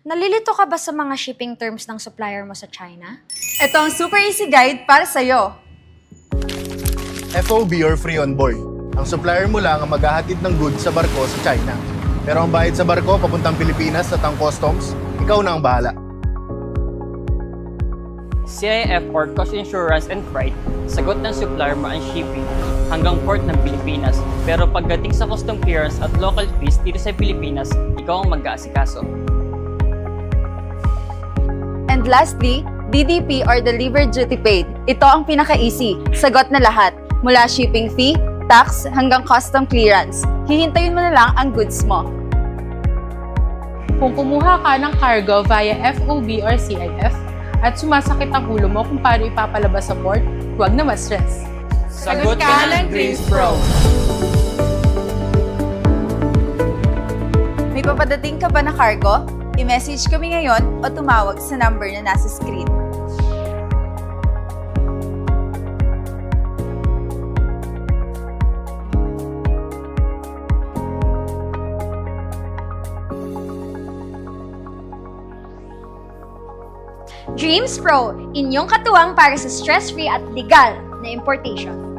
Nalilito ka ba sa mga shipping terms ng supplier mo sa China? Ito ang super easy guide para sa'yo. FOB or free on board. Ang supplier mo lang ang maghahatid ng goods sa barko sa China. Pero ang bayad sa barko papuntang Pilipinas at ang customs, ikaw na ang bahala. CIF or Cost Insurance and Freight, sagot ng supplier mo ang shipping hanggang port ng Pilipinas. Pero pagdating sa custom clearance at local fees dito sa Pilipinas, ikaw ang mag-aasikaso. And lastly, DDP or Delivered Duty Paid. Ito ang pinaka-easy. Sagot na lahat. Mula shipping fee, tax, hanggang custom clearance. Hihintayin mo na lang ang goods mo. Kung kumuha ka ng cargo via FOB or CIF at sumasakit ang ulo mo kung paano ipapalabas sa port, huwag na ma-stress. Sagot ka ng Grace Pro! May papadating ka ba na cargo? I-message kami ngayon o tumawag sa number na nasa screen. Dreams Pro, inyong katuwang para sa stress-free at legal na importation.